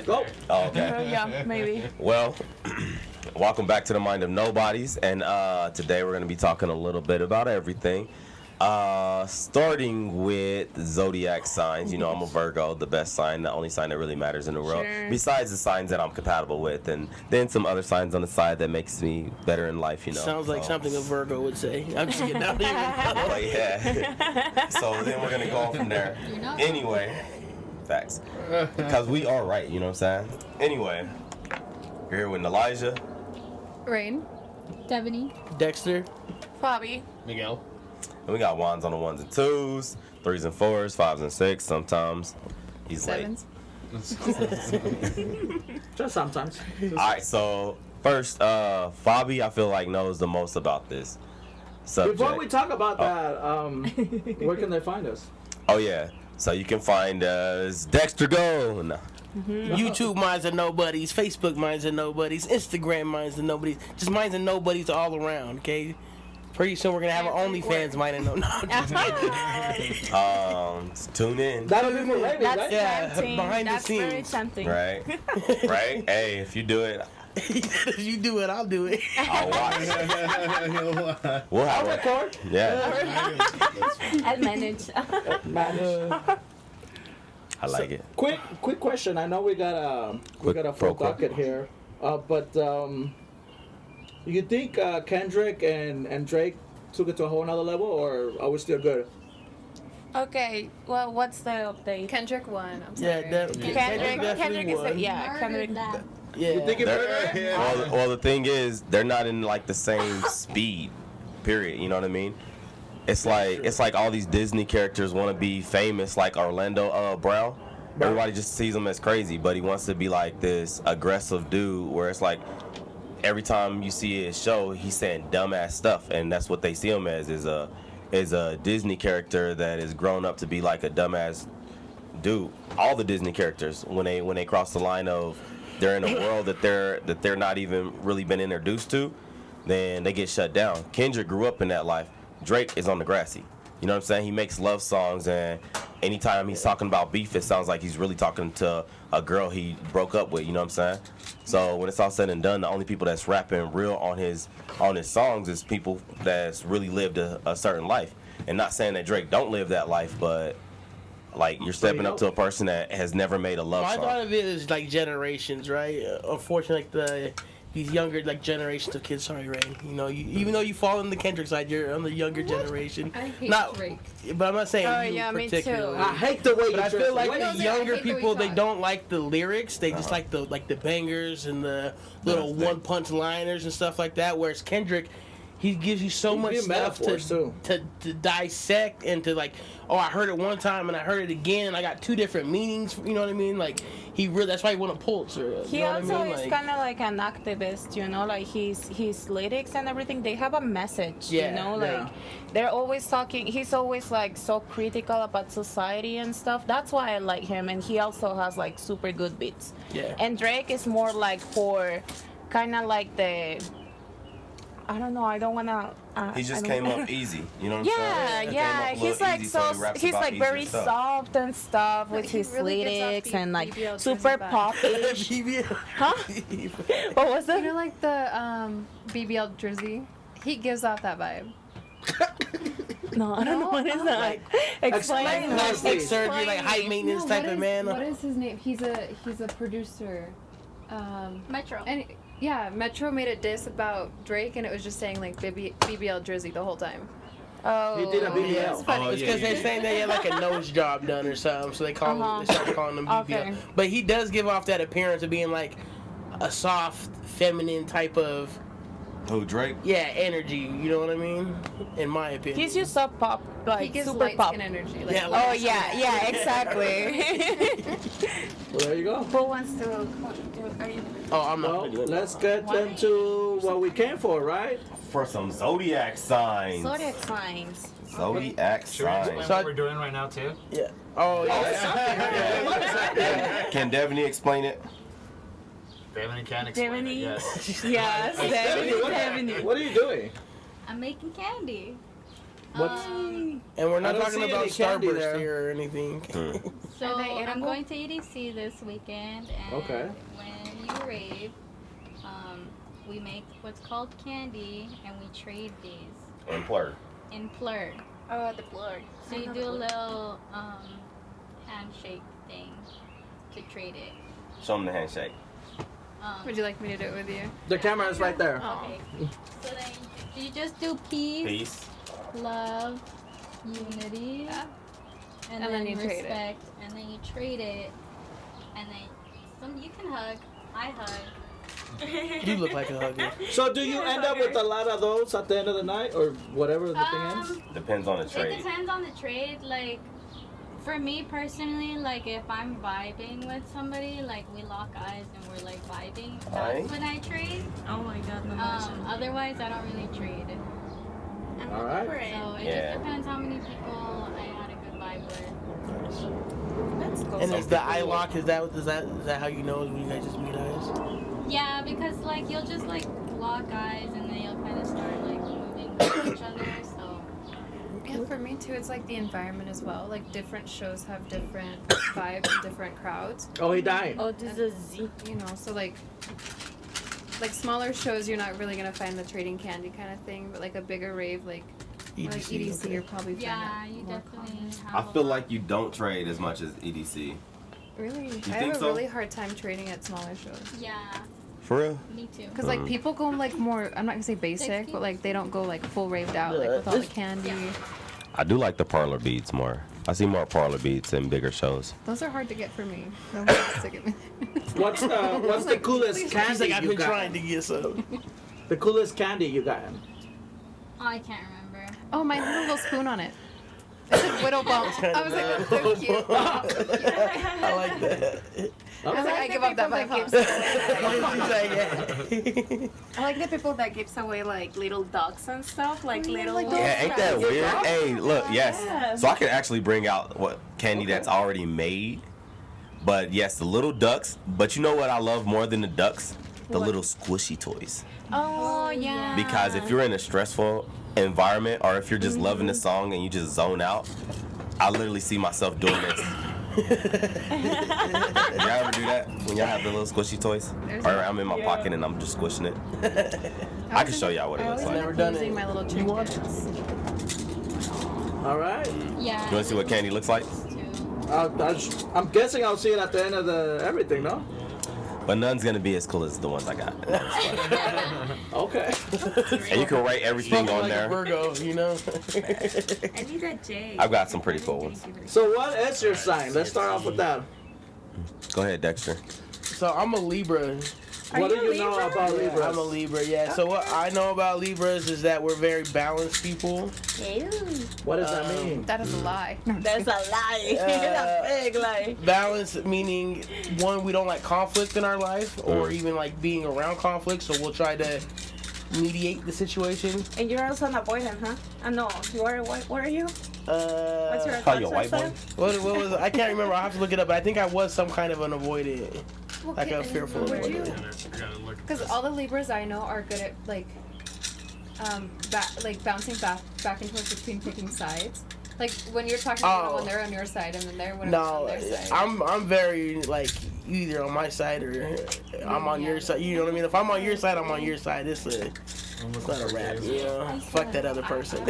Go. Oh, okay. Yeah, maybe. Well, welcome back to the Mind of Nobodies, and today we're going to be talking a little bit about everything. Starting with zodiac signs. You know, I'm a Virgo, the best sign, the only sign that really matters in the world. Sure. Besides the signs that I'm compatible with, and then some other signs on the side that makes me better in life. You know, Sounds like something a Virgo would say. I'm just kidding. But yeah. So then we're gonna go on from there. Anyway, facts. Because we are right. You know what I'm saying? Anyway, you're here with Elijah. Rain. Devaney. Dexter. Fabi. Miguel. And we got ones on the ones and twos, threes and fours, fives and six. Sometimes he's Sevens. Just sometimes. late. All right, so first, Fabi, I feel like knows the most about this subject. Before we talk about that, where can they find us? Oh yeah, so you can find us Dexter Go. No. YouTube minds of nobodies. Facebook minds of nobodies. Instagram minds of nobodies. Just minds of nobodies all around. Okay. Pretty soon we're gonna have our OnlyFans mind of no. Tune in. That'll be for Raven, That's right? Yeah, tempting. behind the That's very scenes. tempting. Right, right. Hey, if you do it, If you do it, I'll do it. I'll watch. We'll have I'll it. record. Yeah, I'll manage. I like it. Quick question. I know we got a full pro docket here, but you think Kendrick and Drake took it to a whole nother level, or are we still good? Okay, well, what's the update? Kendrick won. I'm sorry. Yeah, Kendrick definitely is won. Kendrick. Yeah. You think it They're- better? well, the thing is, they're not in like the same speed. Period. You know what I mean? It's like all these Disney characters want to be famous, like Orlando Brown. Everybody just sees him as crazy, but he wants to be like this aggressive dude, where it's like every time you see his show, he's saying dumbass stuff, and that's what they see him as is a Disney character that is grown up to be like a dumbass dude. All the Disney characters, when they cross the line of they're in a world that they're not even really been introduced to, then they get shut down. Kendrick grew up in that life. Drake is on the grassy. You know what I'm saying? He makes love songs, and anytime he's talking about beef, it sounds like he's really talking to a girl he broke up with. You know what I'm saying? So when it's all said and done, the only people that's rapping real on his songs is people that's really lived a certain life. And not saying that Drake don't live that life, but like you're stepping up to a person that has never made a love My song. thought of it is like generations, right? Unfortunately, like these younger like generations of kids. Sorry, Rain. You know, even though you fall in the Kendrick side, you're on the younger generation. I hate Not Drake. But I'm not saying Oh, you yeah, me particularly. too. I hate the way But you I feel like dress. the I hate younger the way people, you they talk. don't like the lyrics. They just like the bangers and the little That's the- one punch liners and stuff like that. Whereas Kendrick, he gives you so He much gives stuff metaphors, too. to dissect and to like, oh, I heard it one time and I heard it again and I got two different meanings. You know what I mean? Like he really, that's why he won a Pulitzer. He you know also what I mean? is Like, kind of like an activist, you know, like his lyrics and everything, they have a message, Yeah, you know, yeah. like they're always talking, he's always like so critical about society and stuff. That's why I like him, and he also has like super good beats. Yeah. And Drake is more like for kind of like the, I don't know, I don't want to. He just came up easy. You know what I'm saying? Yeah, He came he's up a little like easy, so he raps he's about like easier very stuff. soft and stuff with he his really gets off lyrics the and like BBL super vibe. popish. Huh? What was You that? know, like the BBL jersey. He gives off that vibe. No, I don't know what is that. Explain. Explain plastic that. surgery, like high maintenance No, type what of is- man. What is his name? He's a producer. Metro. And Yeah, Metro made a diss about Drake, and it was just saying like BBL jersey the whole time. Oh. He did a BBL. It's funny. It's because they're saying they had like a nose job done or something, so they started calling him BBL. Okay. But he does give off that appearance of being like a soft, feminine type of Who, Drake? energy. You know what I mean? In my opinion. He's just so pop, He like gives super light pop. skin energy. Like, Yeah, Oh yeah, exactly. Well, there you go. Who wants to? Are you? Oh, I'm not Well, gonna do it. let's get into what we came for, right? For some zodiac signs. Zodiac signs. Zodiac Should we explain signs. So what we're doing right now too? Yeah. Oh yeah. Can Devaney explain it? Devaney can explain it, Devaney? yes. Yes, What Devaney. are you doing? I'm making candy. What's Um, And we're I not don't talking see about any candy Starburst there. here or anything. so Are they I'm edible? going to EDC this weekend, and Okay. when you rave, we make what's called candy, and we trade these And plur. in plur. Oh, the blur. So you do a little handshake thing to trade it. Show them the handshake. Would you like me to do it with you? the camera is right there? Okay. So then you just do peace, Peace. love, unity, Yeah. and And then then you trade it. respect, and then you trade it, and then you can hug. I hug. You look like a hugger. So do you end up with a lot of those at the end of the night, or whatever the thing is? Depends on the It trade. depends on the trade. Like, for me personally, like if I'm vibing with somebody, like we lock eyes and we're like vibing, that's Aye. when I trade. Oh my god, no Otherwise, I don't really trade. All right. So it Yeah. just depends how many people I had a good vibe with. Let's go. And is the eye lock? Is that how you know when you guys just meet eyes? Yeah, because like you'll just like lock eyes and then you'll kind of start like moving with each other. So Yeah, for me too, it's like the environment as well. Like different shows have different vibes and different crowds. Oh, he died. Oh, this is Z. You know, so like smaller shows, you're not really gonna find the trading candy kind of thing. But like a bigger rave, like EDC, okay. you're probably find yeah, it you more definitely common. I have. feel a lot. like you don't trade as much as EDC. Really, I think have a so? really hard time trading at smaller shows. Yeah, For real? me too. Cause like people go like more. I'm not gonna say basic, but like they don't go like full raved out like with all the candy. I do like the parlor beats more. I see more parlor beats in bigger shows. Those are hard to get for me. No one wants to get me. What's the coolest She's candy like, I've you been got? trying to get some. The coolest candy you got? Oh, I can't remember. Oh, mine had a little spoon on it. It said Widow Bump. I was like, that's so cute. I like that. I was like, I give up that vibe. I like the people that gives away like little dogs and stuff, like little. Yeah, ain't that weird? Hey, look, yes. Yes. So I can actually bring out what candy that's already made. But yes, the little ducks. But you know what I love more than the ducks? The little squishy toys. Oh yeah. Because if you're in a stressful environment or if you're just loving the song and you just zone out, I literally see myself doing this. Y'all ever do that when y'all have the little squishy toys? Or I'm in my pocket and I'm just squishing it. I can show y'all what it looks I like. always Never end up done using it. my little You trick want dance. All right. Yeah. You want to see what candy looks like? Too. I'm guessing I'll see it at the end of the everything, no? But none's gonna be as cool as the ones I got. Okay. And you can rate everything on like a there. Virgo, you know. I need a J. I've got some pretty cool ones. So what is your sign? Let's start off with that. Go ahead, Dexter. So I'm a Libra. What do you you know Libra? about Yeah, Libras? I'm a Libra, yeah. So what I know about Libras is that we're very balanced people. What does that mean? That is a lie. No, I'm just That's a lie. Uh, That's a big lie. Balance meaning, one, we don't like conflict in our life or even like being around conflict, so we'll try to mediate the situation. And you're also an avoidant, huh? No, you are what are you? What's your Call you a white boy? sign? What was I can't remember. I have to look it up. But I think I was some kind of an avoidant, like a fearful Would you? avoidant. Because all the Libras I know are good at like bouncing back and forth between picking sides. Like when you're talking to Oh. them when they're on your side and then they're when No, on their side. I'm very like either on my side or I'm on your side. You know what I mean? If I'm on your side, I'm on your side. It's not a rap, you know. Fuck that other person.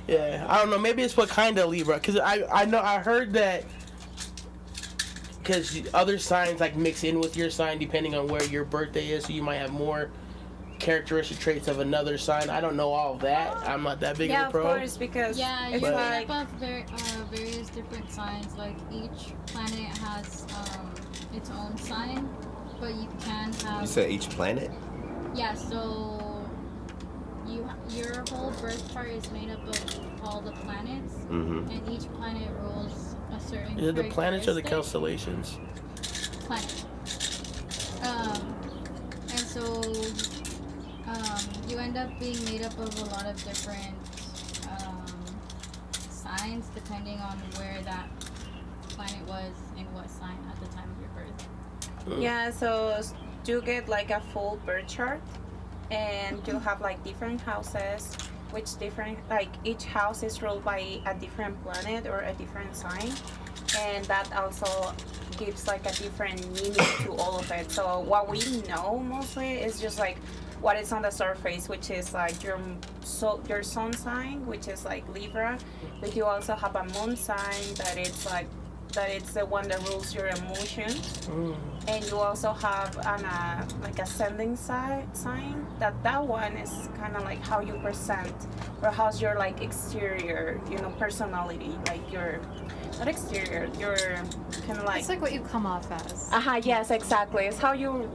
Yeah, I don't know. Maybe it's what kind of Libra? Cause I know I heard that. Because other signs like mix in with your sign depending on where your birthday is, so you might have more characteristic traits of another sign. I don't know all of that. I'm not that big Yeah, of a of pro. course, because Yeah, it's you're like made up of various different signs. Like each planet has its own sign, but you can have. You said each planet? Yeah, so your whole birth chart is made up of all the planets, Mm-hmm. and each planet rules a certain. Is it the planets or the characteristic. constellations? Planet. And so you end up being made up of a lot of different signs depending on where that planet was and what sign at the time of your birth. yeah, so you get like a full birth chart, and you have like different houses, which different, like each house is ruled by a different planet or a different sign, and that also gives like a different meaning to all of it. So what we know mostly is just like what is on the surface, which is like your sun sign, which is like Libra, but you also have a moon sign that it's the one that rules your emotions, and you also have an like ascending sign that one is kind of like how you present, or how's your like exterior, personality, like your not exterior, your kind of like It's like what you come off as. yes, exactly. It's how you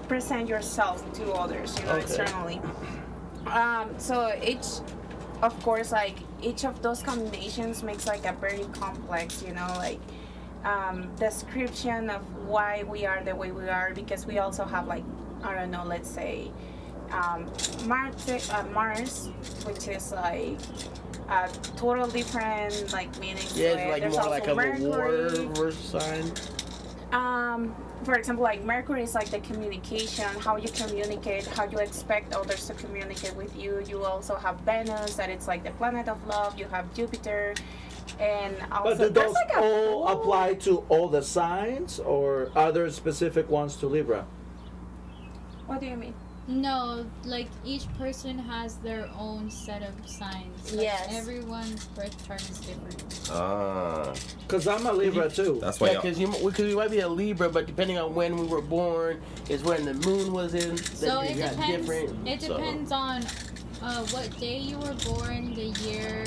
present yourself to others, externally. So of course, like each of those combinations makes like a very complex, like description of why we are the way we are, because we also have like, I don't know, let's say Mars, which is like a total different like meaning. Yeah, to it. it's like There's more also like a Mercury. war sign. For example, like Mercury is like the communication, how you communicate, how you expect others to communicate with you. You also have Venus, that it's like the planet of love. You have Jupiter, and also But do there's those like a all whole- apply to all the signs, or are there specific ones to Libra? What do you mean? No, like each person has their own set of signs. Like, Yes. everyone's birth chart is different. Because I'm a Libra too. That's why Yeah, y'all. because we might be a Libra, but depending on when we were born is when the moon was in. So then it you got depends. different, It so. depends on what day you were born, the year,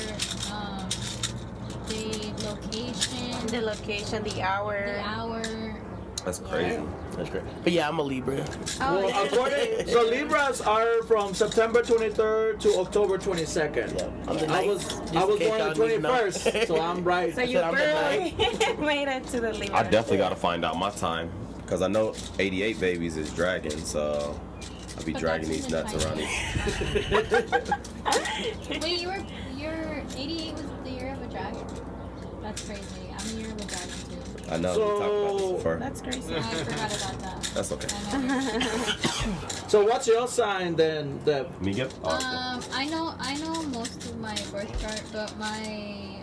the location, The location, the hour. the hour. That's crazy. That's great. But yeah, I'm a Libra. Oh, Well, according, so Libras are from September 23rd to October 22nd. Yeah, I'm the I ninth, was just I in was case born y'all on the didn't know. 21st, so I'm right. So you I'm the barely made it to the Libra. I definitely got to find out my time because I know 88 babies is dragon, so I'll be But dragging that's these in the nuts around Chinese. these. Wait, your 88 was the year of a dragon? That's crazy. I'm the year of a dragon too. I know we talked about this So- before. That's crazy. I forgot about that. That's okay. I know. So what's your sign then, Deb? Me get? I know most of my birth chart, but my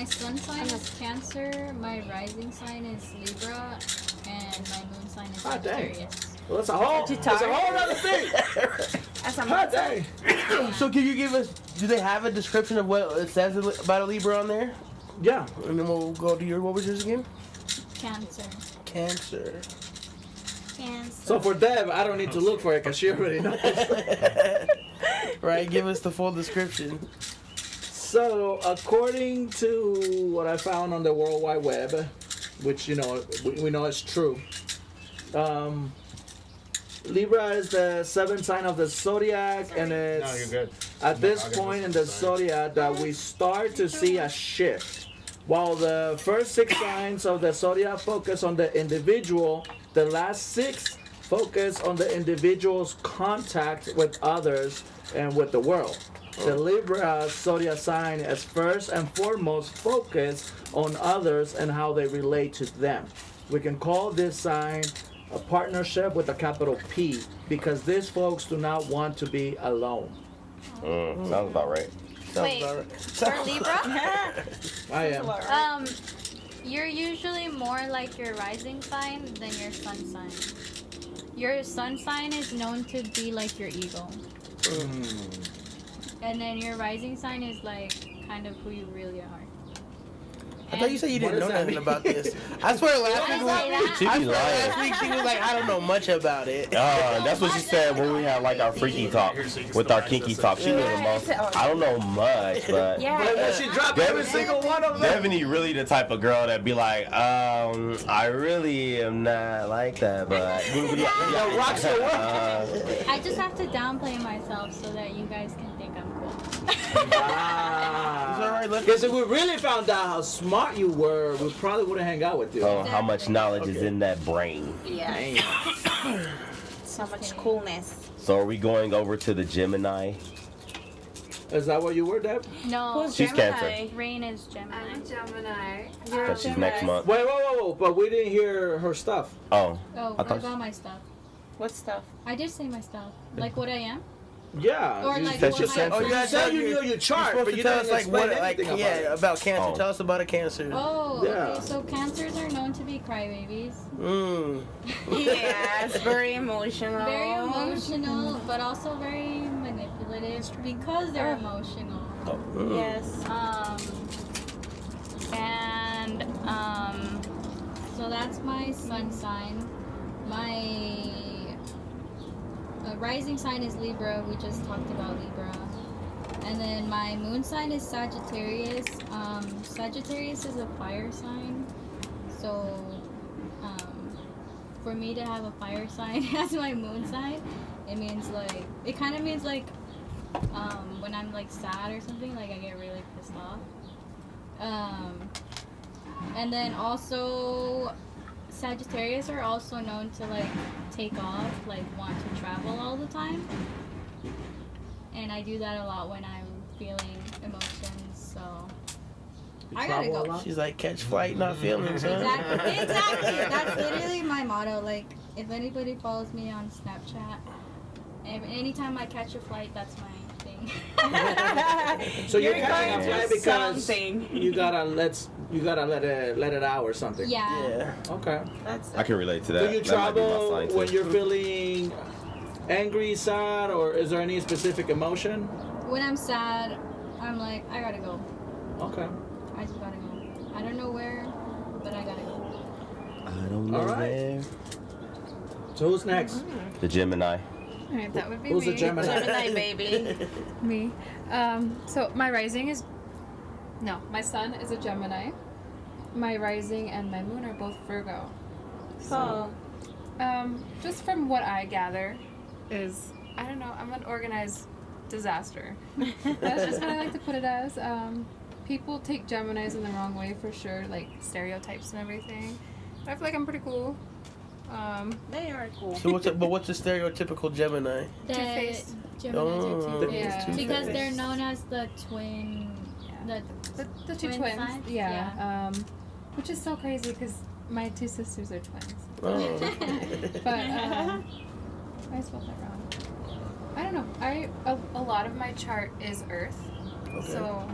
sun sign is Cancer, my rising sign is Libra, and my moon sign is Ah, dang. Sagittarius. Well, that's a whole other thing. As a God dang. So can you give us? Do they have a description of what it says about a Libra on there? Yeah. And then we'll go to your. What was yours again? Cancer. Cancer. Cancer. So for Deb, I don't need to look for it because she already knows. Right. Give us the full description. So according to what I found on the World Wide Web, which we know is true, Libra is the seventh sign of the zodiac, and it's No, you're good. at this I'll get point this. in the Sorry. zodiac that we start to see a shift. While the first 6 signs of the zodiac focus on the individual, the last 6 focus on the individual's contact with others and with the world. The Libra zodiac sign is first and foremost focused on others and how they relate to them. We can call this sign a partnership with a capital P, because these folks do not want to be alone. Sounds about right. Wait, for Libra, I am. you're usually more like your rising sign than your sun sign. Your sun sign is known to be like your ego, and then your rising sign is like kind of who you really are. I thought you said you What didn't know does that nothing mean? about this. I swear last I week. say that. She I be swear last lying. week she was like, I don't know much about it. That's what she said when we had like our freaky talk with our kinky talk. She knew the most. I don't know much, but Yeah. But she dropped every single one of them. Devaney really the type of girl that be like, I really am not like that, but Yeah, rocks the world. I just have to downplay myself so that you guys can think I'm cool. It's all right, let's- Because if we really found out how smart you were, we probably wouldn't hang out with you. Oh, how much knowledge is Okay. in that brain? Yeah. So much coolness. So are we going over to the Gemini? Is that what you were, Deb? No, Who's She's Gemini? Cancer. Rain is Gemini. I'm Gemini. You're Because she's Gemini. next month. Wait, whoa, but we didn't hear her stuff. Oh, Oh, I what thought about my stuff? What stuff? I did say my stuff. Like what I am? Yeah. Or you- like That's what just my Oh, you said you knew your chart, You're supposed but to you tell didn't us like explain anything about it. about cancer. Oh. Tell us about a cancer. Oh, Yeah. okay. So cancers are known to be crybabies. Mm. Yes, very emotional. Very emotional, but also very manipulative because they're Oh. emotional. Mm. Yes. And so that's my sun sign. My rising sign is Libra. We just talked about Libra. And then my moon sign is Sagittarius. Sagittarius is a fire sign. So for me to have a fire sign as my moon sign, it kind of means like when I'm like sad or something, like I get really pissed off. And then also Sagittarius are also known to like take off, like want to travel all the time. And I do that a lot when I'm feeling emotions, so You I gotta travel a go. lot? She's like, catch flight, not feelings, huh? Exactly. That's literally my motto. Like, if anybody follows me on Snapchat, anytime I catch a flight, that's my thing. So you're You're catching going a flight through because something. you gotta let it out or something. Yeah. Yeah. Okay. That's I can relate to that. Do you That might be my travel sign, too. when you're feeling angry, sad, or is there any specific emotion? When I'm sad, I'm like, I gotta go. Okay. I just gotta go. I don't know where, but I gotta go. I don't know All right. where. So who's next? The Gemini. All right, that would be Who's me. a Gemini? Gemini, baby. Me. So my rising is my sun is a Gemini. My rising and my moon are both Virgo. Oh. Just from what I gather, is I don't know. I'm an organized disaster. That's just what I like to put it as. People take Geminis in the wrong way for sure, like stereotypes and everything. But I feel like I'm pretty cool. They are cool. So what's the stereotypical Gemini? Two-faced. Geminis Oh, are two-faced. Yeah. two-faced. Because they're known as the twin. Yeah. The two twin twins. signs? Yeah. Which is so crazy because my two sisters are twins. Oh. But I spelled that wrong. I don't know. A lot of my chart is Earth, Okay. so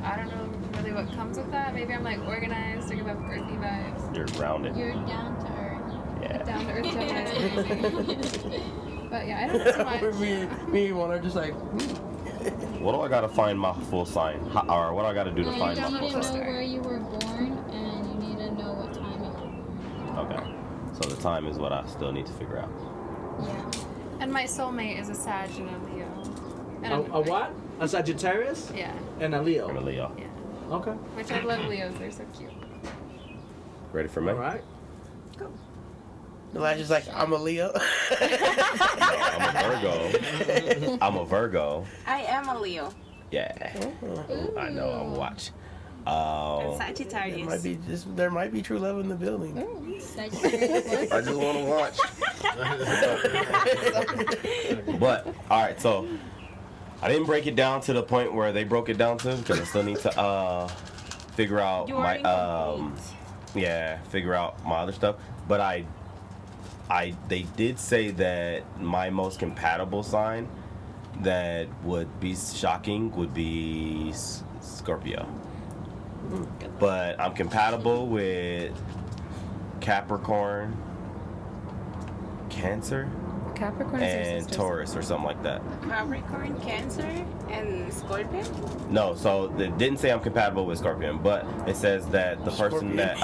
I don't know really what comes with that. Maybe I'm like organized, I give off earthy vibes. You're grounded. You're down to earth. Yeah. Down to earth Gemini. But yeah, I don't know too much. me and one are just like, What do I gotta find my full sign? Or what do I gotta do to You find need my to full know sign? where you were born, and you need to know what time you were born. Okay. So the time is what I still need to figure out. Yeah. And my soulmate is a Sag and a Leo. And A what? A Sagittarius Yeah, and a I'm a Leo. Leo. yeah. Okay. Which I love Leos, they're so cute. Ready for me? All right. Elijah's like, I'm a Leo. I'm a Virgo. I'm a Virgo. I am a Leo. Yeah. I know. I'll watch. And Oh. Sagittarius. There might be true love in the building. Sagittarius. I just want to watch. But all right, so I didn't break it down to the point where they broke it down to because I still need to figure out You are my incomplete. figure out my other stuff. But they did say that my most compatible sign that would be shocking would be Scorpio. But I'm compatible with Capricorn, Cancer, Capricorn is your and sister's Taurus or something like that. Capricorn, Cancer, and Scorpio. No, so it didn't say I'm compatible with Scorpion, but it says that the person that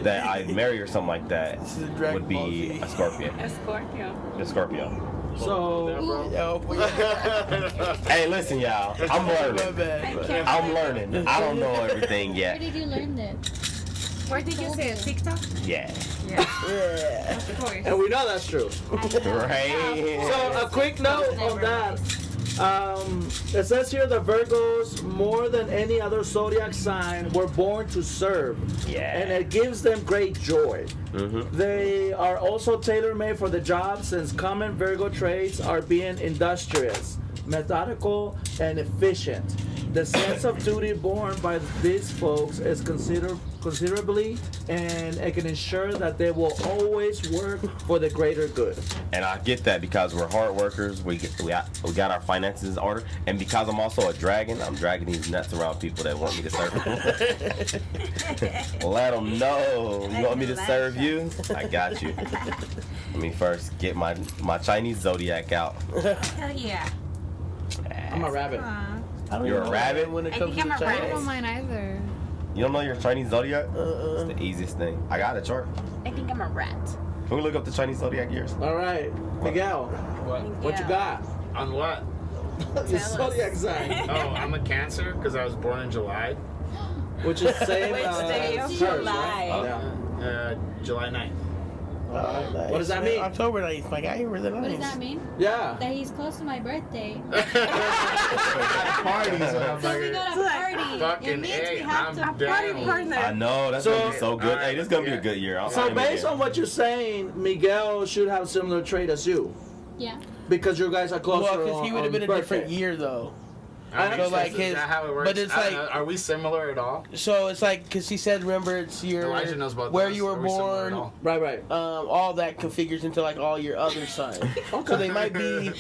that I marry or something like that This is a Dragon would Ball be Z. a Scorpion. A Scorpio. A Scorpio. So Yo, Hey, listen, y'all. I'm my learning. bad. I'm learning. I don't know everything Where yet. did you learn this? Where did you say it? TikTok? Yeah. Yeah. Of course. and we know that's true. Right. So a quick note on that. It says here the Virgos, more than any other zodiac sign, were born to serve. Yeah. And it gives them great joy. Mhm. They are also tailor-made for the job since common Virgo traits are being industrious, methodical, and efficient. The sense of duty borne by these folks is considerably, and it can ensure that they will always work for the greater good. And I get that because we're hard workers. We got our finances in order, and because I'm also a dragon, I'm dragging these nuts around people that want me to serve them. Let them know. You want me to serve you? I got you. Let me first get my Chinese zodiac out. Hell yeah. I'm a rabbit. I don't You're even a know rabbit? when it I comes think to I'm a I don't know Chinese. mine either. You don't know your Chinese zodiac? It's the easiest thing. I got a chart. I think I'm a rat. Can we look up the Chinese zodiac years? All right, Miguel, What? what you got? On what? Your us. zodiac sign, Oh, I'm a Cancer because I was born in July. which is same Which day of as hers, July? right? Yeah. July 9th. Oh, nice. What does that mean? October 9th. My guy, really nice. What does that mean? Yeah. That he's close to my birthday. Parties, So we motherfucker. got a party. Fucking It means A, we have I'm to down. party. I know, that's So- gonna be so good. Hey, this is gonna be a good year. So based on what you're saying, Miguel should have similar trait as you, Yeah. because you guys are closer. Well, because he would have been a different birthday. year, though. I mean, So, like, is his- that how it works? but it's I don't like- know. Are we similar at all? So it's like, because he said, remember, it's your Elijah knows about where this. you were Are we similar at born, all? Right, right. all that configures into like all your other signs. So they might be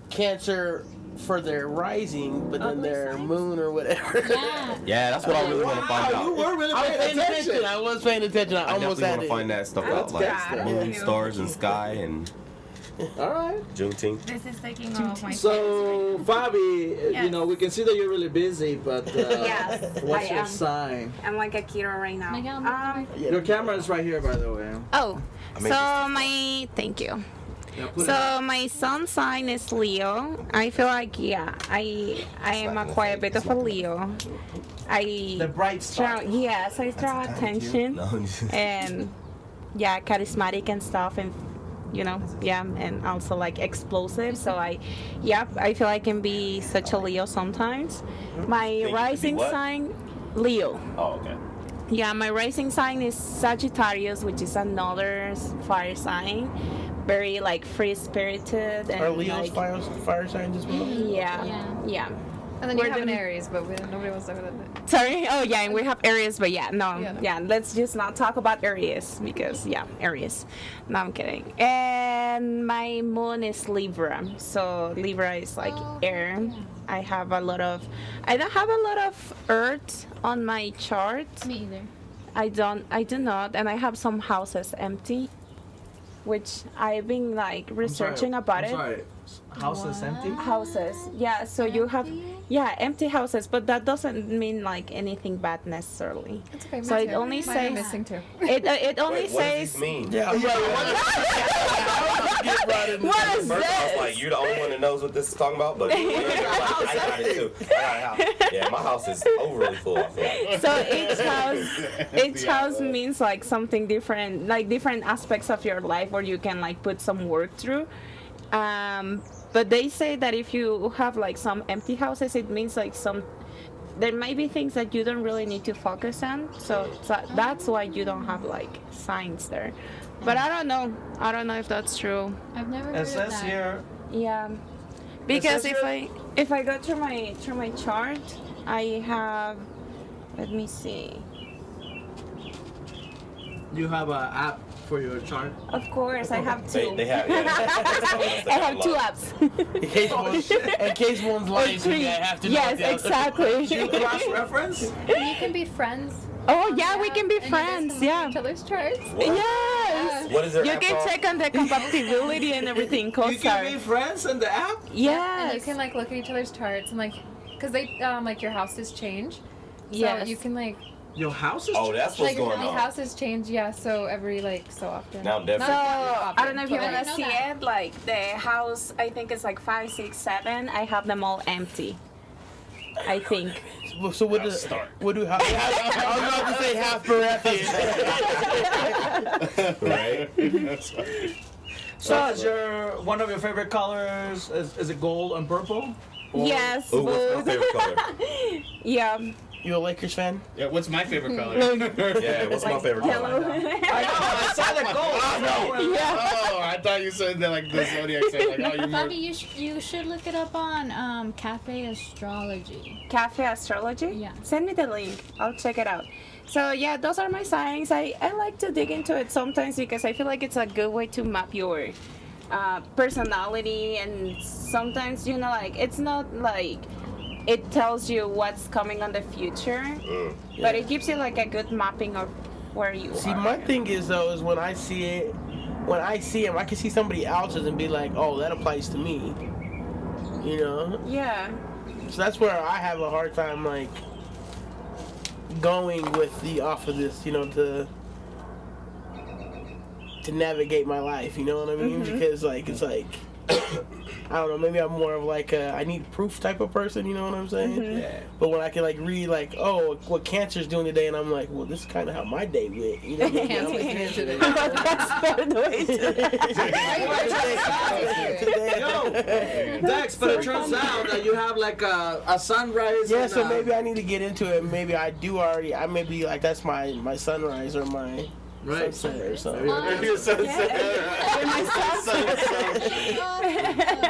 Cancer for their rising, but then Other their signs? moon or whatever. Yeah. Yeah, that's what I really want to find Wow, you out. were really I was paying paying attention. attention. I was paying attention. I I almost definitely had want to it. find that stuff That's out, like gangster. moon, stars, and sky, and All right. Juneteenth. This is taking all of my So, Fabi, you know, we can see that you're really busy, but Yes, what's I your am. sign? I'm like a kiddo right now. My God, Your camera is right here, by the way. Oh, I mean, so my thank you. Yeah, put it So my sun sign is Leo. I feel like I am a quite a bit of a Leo. the bright star. Yes, I draw attention No. and yeah, charismatic and stuff, and you know, yeah, and also like explosive. So I feel I can be such a Leo sometimes. My you can be rising what? sign, Leo. Oh, okay. Yeah, my rising sign is Sagittarius, which is another fire sign. Very like free spirited and Are Leo's like, fire signs as well? yeah, Yeah. yeah. And then you We're have an doing- Aries, but nobody wants to talk about that. Sorry. Oh yeah, and we have Aries, but yeah, no, Yeah, no. yeah. Let's just not talk about Aries because yeah, Aries. No, I'm kidding. And my moon is Libra, so Libra is like Oh, air. yeah. I don't have a lot of Earth on my chart. Me either. I do not, and I have some houses empty, which I've been like researching about it. Sorry. House is empty. Houses, yeah. So you have, Empty? yeah, empty houses, but that doesn't mean like anything bad necessarily. It's okay. So me it too. only Mine are says- missing too. It only Wait, what does says. this mean? Yeah. What is First, I was this? like, you're the only one that knows what this is talking about, but I got it too. I got a house. Yeah, my house is overly full. I feel like. So each house means like something different, like different aspects of your life where you can like put some work through. But they say that if you have like some empty houses, it means like there might be things that you don't really need to focus on. So that's why you don't have like signs there. But I don't know. I don't know if that's true. I've never heard It of says that. here. Yeah, because says if I go through my chart, I have. Let me see. You have an app for your chart. Of course, I have two. They have, yeah. I have two apps. In case one's lying to me, I have to know Yes, the other. exactly. Cross reference. And you can be friends. Oh yeah, we can be And you guys friends. can look at Yeah. Each other's charts. Yes. What is their You app can called? check on the compatibility and everything. You can be Co-star. friends in the app. And you Yes. can like look at each other's charts and like, cause they like your houses change. So Yes. you can like Your house is. Oh, that's what's like going the on. houses change. Yeah. So every like so often. Now, So definitely. I don't know if you But, wanna like, know see that. it. Like the house, I think it's like 5, 6, 7. I have them all empty. I think. So what does what do I was about to say half Right? So is one of your favorite colors? Is it gold and purple? Or- Yes. Ooh, what's my both. favorite color? Yeah. You a Lakers fan? Yeah, what's my favorite color? Yeah, what's my favorite color? Yellow. I know. I saw the gold. Yeah. Oh, I thought you said that like the zodiac said like, oh, you're more. Bobby, you should look it up on Cafe Astrology. Cafe Astrology? Yeah. Send me the link. I'll check it out. So yeah, those are my signs. I like to dig into it sometimes because I feel like it's a good way to map your personality, and sometimes, you know, like it's not like it tells you what's coming on the future, but it gives you like a good mapping of where you See, are. my thing is though, is when I see him, I can see somebody else's and be like, oh, that applies to me. You know? Yeah. So that's where I have a hard time, like, going with off of this, you know, to navigate my life, you know what I mean? Because, like, it's like, I don't know, maybe I'm more of like a I need proof type of person, you know what I'm saying? Yeah. But when I can like read like, oh, what Cancer's doing today, and I'm like, well, this is kind of how my day went, you know what I mean? I'm like, Cancer today. That's the way to Yo, Dex, but it turns out that you have like a sunrise. yeah, and, so maybe I need to get into it. Maybe I do already. I may be like, that's my sunrise or my right. sunset or something. Maybe a sunset.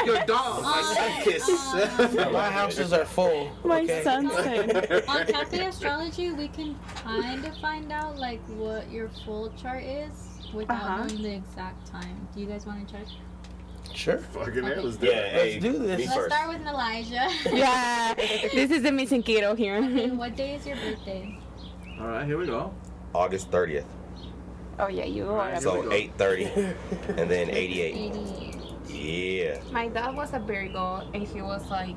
Your dog. My sun kiss. My houses are full. My okay? sunset. On Cafe Astrology, we can kind of find out like what your full chart is without knowing the exact time. Do you guys want to check? Sure. Fucking hell, let's do Yeah, it. hey, Let's do this. me Let's first. start with Elijah. Yeah, this is the missing kiddo here. And what day is your birthday? All right, here we go. August 30th. Oh yeah, you are. So 8:30, and then 88. 88. Yeah. My dad was a Virgo, and he was like,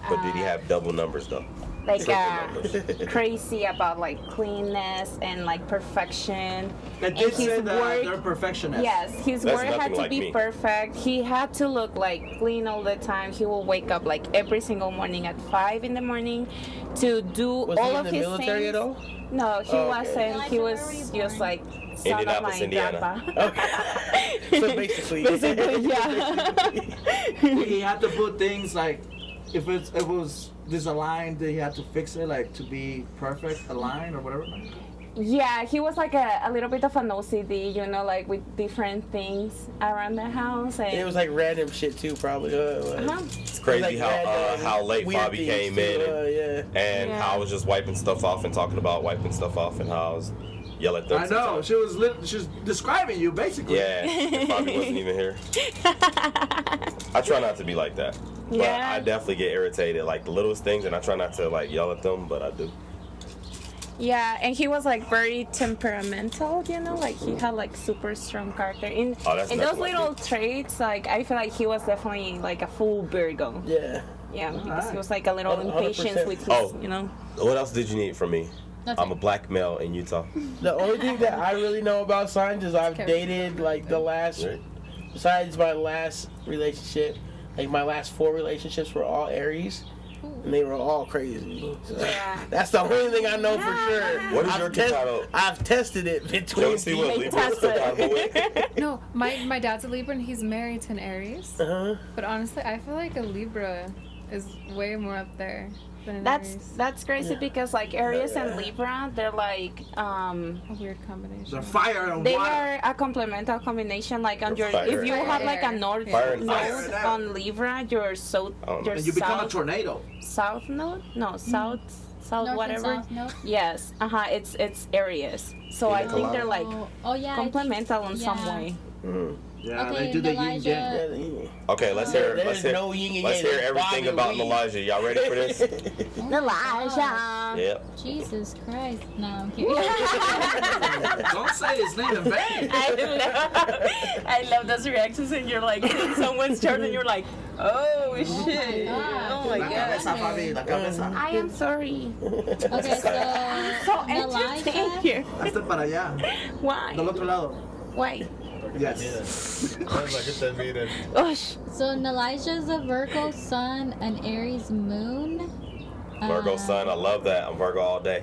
But did he have double numbers though? like Triple numbers. crazy about like cleanness and like perfection. It And did his say that work- they're perfectionists. Yes, his That's work had nothing to like be me. perfect. He had to look like clean all the time. He will wake up like every single morning at 5 in the morning to do Was all he in of the his military things. at all? No, he Oh, okay. wasn't. He Elijah, was where were you just born? like son of Indianapolis, my Indiana. grandpa. Okay. So basically, yeah. He had to put things like, if it was disaligned, he had to fix it like to be perfect, aligned or whatever. Yeah, he was like a little bit of an OCD, you know, like with different things around the house. And it was like random shit too, probably. uh-huh. It's crazy Like how late weird Bobby things came in too, and Yeah. how I was just wiping stuff off and talking about wiping stuff off and how I was yelling at them. I know. She was describing you basically. Yeah, if Bobby wasn't even here. I try not to be like that. But Yeah. I definitely get irritated, like the littlest things, and I try not to like yell at them, but I do. Yeah, and he was like very temperamental, you know, like he had like super strong character. In Oh, that's in those nothing like little me. traits, like I feel like he was definitely like a full Virgo. Yeah. Yeah, because he Alright. was like a little 100%. impatient with his, Oh. you know. What else did you need from me? Nothing. I'm a black male in Utah. The only thing that I really know about signs is I've dated like the last, Right. besides my last relationship, like my last 4 relationships were all Aries. And they were all crazy. So Yeah. that's the only thing I know for sure. What is I've your title? I've tested it Can between we see what They Libra is test it. compatible with? No, my dad's a Libra and he's married to an Aries. Uh-huh. But honestly, I feel like a Libra is way more up there than an Aries. That's crazy Yeah. because like Aries and Libra, they're like A weird combination. The fire and they water. are a complemental combination. Like on your, Fire if you and have like a air. north Fire and node ice. on Libra, your Oh, your And you become a south tornado. south node, no south North whatever. and south, no? Yes, it's Aries. So I think they're like Oh yeah. I think- complemental in some yeah. way. Mm. Yeah, Okay, they do the yin Elijah. yang. Yeah, Okay, let's hear. There's no yin and yang, Let's hear there's everything Bobby about Lee. Elijah. Y'all ready for this? Oh my Elijah. gosh. Yep. Jesus Christ. No, I'm kidding. Don't say his name in vain. I love those reactions and you're like in someone's chart and you're like, oh shit. God. Oh my La god. cabeza, Fabi, la cabeza. I am sorry. Okay, So so entertained Elijah. here. Hazte para allá. Why? Del otro lado. Why? Yes. Gosh. So Elijah's a Virgo sun, an Aries moon. Virgo sun, I love that. I'm Virgo all day.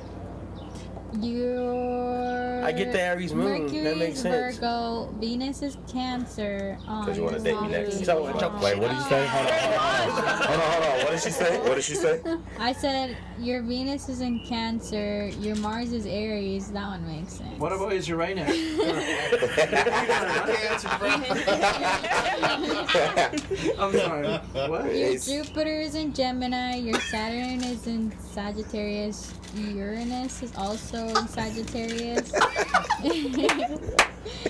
Your I get the Aries moon. Mercury That makes is sense. Virgo. Venus is Cancer. Because you want to date me next. So, Wait, what did you say? Hold on. What did she say? What did she say? I said your Venus is in Cancer. Your Mars is Aries. That one makes sense. What about his Uranus? I'm sorry. What? Your Jupiter is in Gemini. Your Saturn is in Sagittarius. Uranus is also in Sagittarius.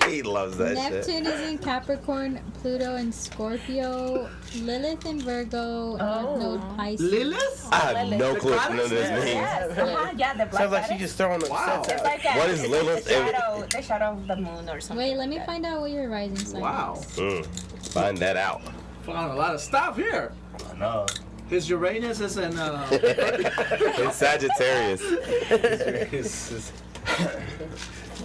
He loves that shit. Neptune is in Capricorn. Pluto in Scorpio. Lilith in Virgo. North Node Pisces. Lilith? I have no clue what none of this means. Yes, yeah, the black Sounds like she goddess. just throwing the Wow. sets It's out. like What is it's Lilith? Like the shadow of the moon or something. Wait, let me like find out what your rising sign Wow. is. Find that out. Found a lot of stuff here. No. His Uranus is in. It's Sagittarius.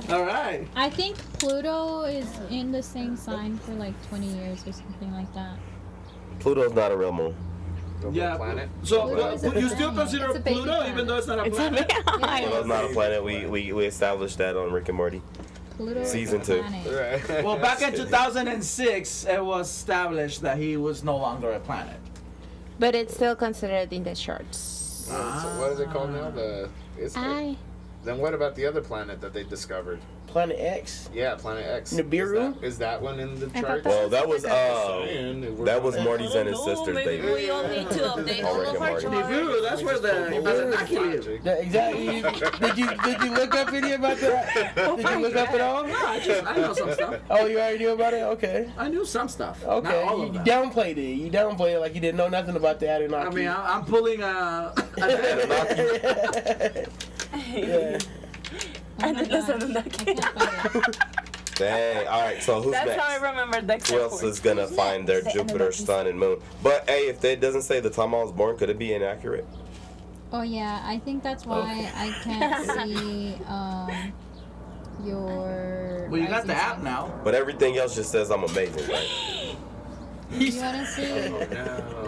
All right. I think Pluto is in the same sign for like 20 years or something like that. Pluto's not a real moon. Yeah. Planet. So Pluto is a you still planet. consider It's a baby Pluto, planet. even though it's not a It's planet? Pluto's not a planet. We established that on Rick and Morty. Pluto Season is two. a planet. Right. Well, back in 2006, it was established that he was no longer a planet. But it's still considered in the charts. So what is it called now? Then what about the other planet that they discovered? Planet X. Yeah, Planet X. Nibiru? Is that one in the thought chart? that Well, that was Saying that was Morty's and his sister's Maybe baby. we all need to update Oh, all Rick of and our Morty. charts. Nibiru, that's where the Anunnaki live. Yeah, exactly. Did you look up any about that? Did you look up at all? No, I know some stuff. Oh, you already knew about it? Okay. I knew some stuff. Not Okay. all You of them. downplayed it. You downplayed it like you didn't know nothing about the Anunnaki. I mean, I'm pulling yeah. Oh my gosh, I can't find it. Dang. All right. So who's That's next? how I remember Dexter. Who else is gonna find their Jupiter, Sun, and Moon? But hey, if it doesn't say the time I was born, could it be inaccurate? Oh yeah, I think that's why I can't see your. Well, you got the rising app sign. now. But everything else just says I'm amazing, right? You wanna see?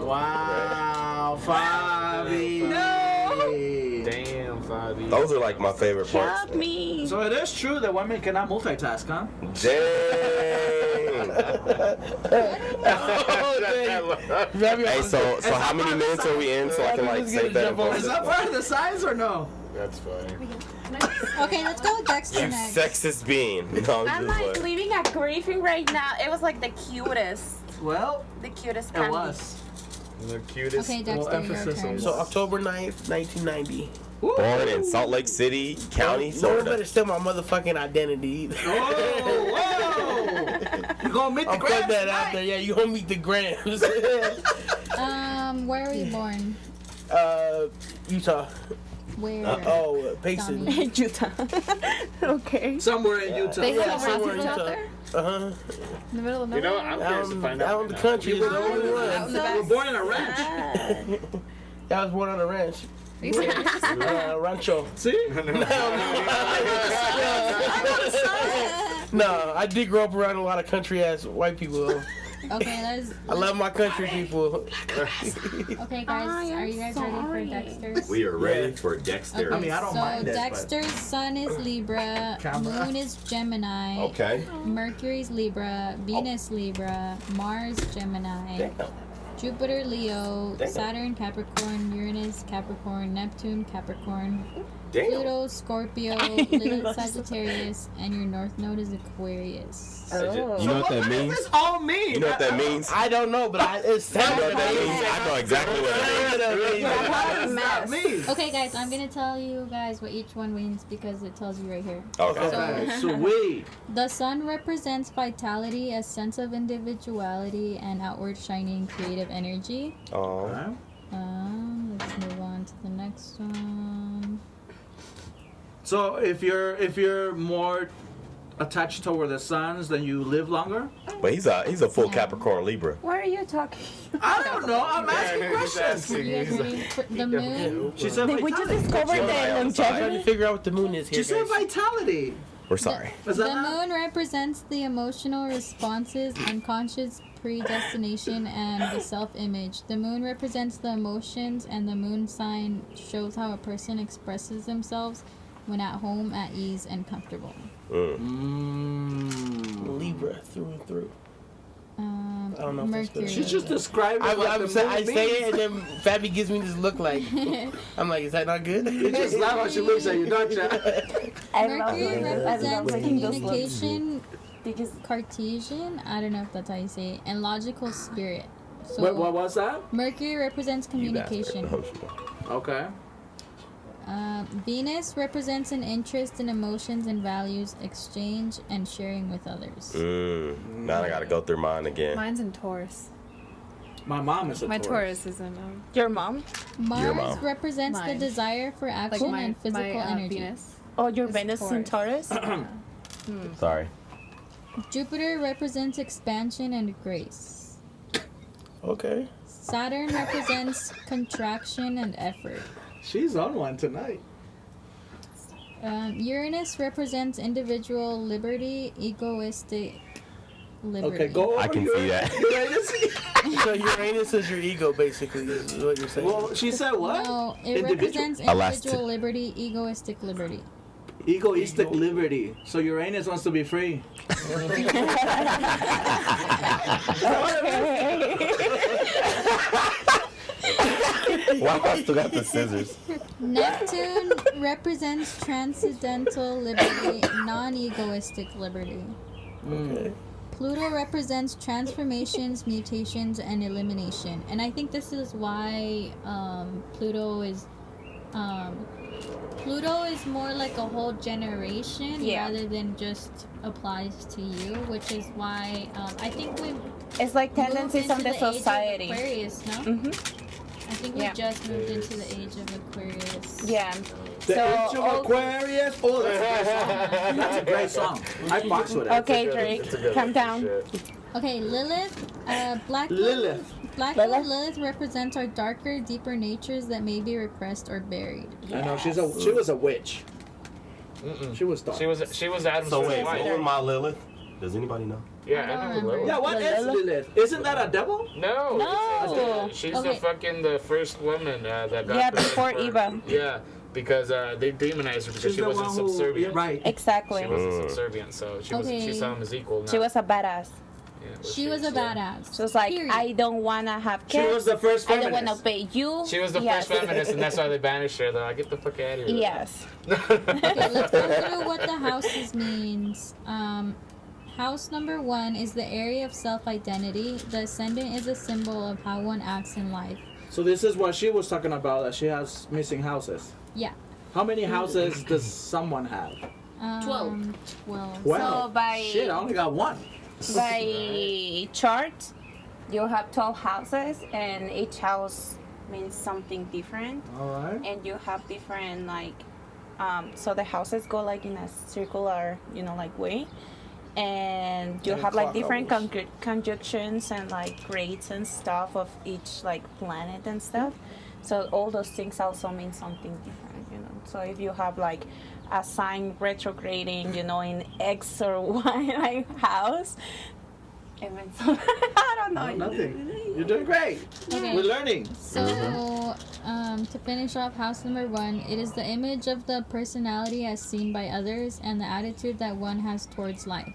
Wow, Fabi. Damn, Fabi. Those are like my favorite parts. Help me. So it is true that women cannot multitask, huh? Dang. Hey, so how many minutes are we in so I can like say that? Is that part of the size or no? That's funny. Okay, let's go with Dexter You next. sexist being. No, I'm I'm like just like. living a grieving right now. It was like the cutest Well, candy. it was. The cutest. Okay, Well, Dexter, your emphasis turn. on So October 9th, 1990. Born in Salt Lake City County, No one better Florida. steal my motherfucking identity either. Whoa! You gonna meet the I'm putting Grams that out tonight? there. Yeah, you gonna meet the Grams. Where were you born? Utah. Where? Payson. Tommy? Utah. Okay. Somewhere in Utah. They Yeah, have somewhere in hospitals out Utah. there Uh-huh. In the middle of You know, nowhere. I'm curious to find out. Out in the country is the only You one. were born in a ranch. I was born on a ranch. Are you serious? Rancho. See? No, I did grow up around a lot of country ass white people. Okay, let's. I love my country people. Okay, guys, are you guys ready for Dexter's? We are ready for Dexter. I mean, I don't so mind it, but- Dexter's sun is Libra, Camera. Moon is Gemini, Okay. Mercury's Libra, Venus Libra, Mars Gemini, Damn. Jupiter Leo, Damn. Saturn Capricorn, Uranus Capricorn, Neptune Capricorn, Damn. Pluto Scorpio, Lilith Sagittarius, and your North Node is Aquarius. You know what that What does means? this all mean? You know what that means? I don't know, but it's You know what that means? I know exactly what it means. What does that mean? Okay, guys, I'm gonna tell you guys what each one means because it tells you right here. Okay. Okay, sweet. The sun represents vitality, a sense of individuality, and outward shining creative energy. Oh. Let's move on to the next one. So if you're more attached toward the suns, then you live longer? But he's a full Capricorn Libra. What are you talking? I don't know. I'm asking questions. You guys ready for the moon? She said We just vitality. discovered Gemini the on the side. I'm trying to longevity. figure out what the moon is here. She said guys. vitality. We're sorry. Is The that not? moon represents the emotional responses, unconscious predestination, and the self-image. The moon represents the emotions, and the moon sign shows how a person expresses themselves when at home, at ease, and comfortable. Libra through and through. I don't know. Mercury. She's just describing I what the say movie it, and means. then Fabi gives me this look like. I'm like, is that not good? You just laugh when she looks at you, don't you? Mercury represents looking those communication, because Cartesian, I don't know if that's how you say it, and logical spirit. So What was that? Mercury represents communication. Okay. Venus represents an interest in emotions and values, exchange, and sharing with others. Now I gotta go through mine again. Mine's in Taurus. My mom is a My Taurus. Taurus is in your mom. Mars mom. represents Mine. the desire for like action my, and physical my, energy. Venus. Oh, your It's Venus in Taurus. Sorry. Jupiter represents expansion and grace. Okay. Saturn represents contraction and effort. She's on one tonight. Uranus represents individual liberty, egoistic liberty. Okay, go over I can see that. Uranus. So Uranus is your ego, basically, is what you're saying. Well, she said what? No, it Individual- represents Elastic. individual liberty, egoistic liberty. Egoistic liberty. So Uranus wants to be free. Why I still got the scissors? Neptune represents transcendental liberty, non-egoistic liberty. Okay. Pluto represents transformations, mutations, and elimination. And I think this is why Pluto is more like a whole generation rather than just applies to you, which is why I think we It's like tendencies moved of the into age society. Aquarius, no? I think we Yeah. just moved into the age of Aquarius. Yeah. The So, Age of Aquarius. Oh, that's a great song. That's a great song. I box with it. Okay, Drake, calm down. Okay, Lilith, Black Lilith. Lilith represents our darker, deeper natures that may be repressed or buried. I know she was a witch. She was dark. She was Adam's So first wait, what wife. was my Lilith? Does anybody know? Yeah, I don't I know remember. Lilith. Yeah, what is Lilith? Isn't that a devil? No. No. She's Okay. the first woman that got. Yeah, pregnant before for- Eva. Yeah, because they demonized her because She's she the wasn't one who. subservient. Right. Exactly. She wasn't subservient, so she Okay. saw him as equal. Not, She was a badass. yeah, She was a badass. She was like, Period. I don't want to have She kids. was the first I don't want to feminist. obey you. She was the Yes. first feminist, and that's why they banished her. They're like, get the fuck out of here. Yes. Okay, let's go through what the houses means. House number 1 is the area of self-identity. The ascendant is a symbol of how one acts in life. So this is what she was talking about. That she has missing houses. Yeah. How many houses does someone have? 12. Well, So by- shit, I only got one. By chart, you have 12 houses, and each house means something different. All right. And you have different, like, so the houses go like in a circular, like way. And you And have like clock different almost. conjunctions and like grades and stuff of each like planet and stuff. So all those things also mean something different. So if you have like a sign retrograding, in X or Y like house, it means I don't know. No, nothing. You're doing great. Okay. We're learning. So, to finish off house number 1, it is the image of the personality as seen by others and the attitude that one has towards life.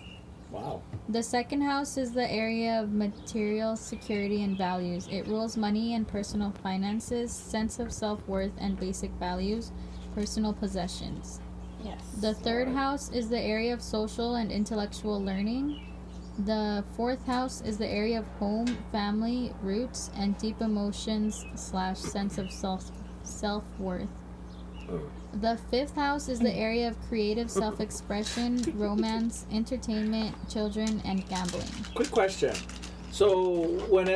Wow. The second house is the area of material security and values. It rules money and personal finances, sense of self-worth and basic values, personal possessions. Yes. The third house is the area of social and intellectual learning. The fourth house is the area of home, family, roots, and deep emotions / sense of self-worth. The fifth house is the area of creative self-expression, romance, entertainment, children, and gambling. Quick question. So when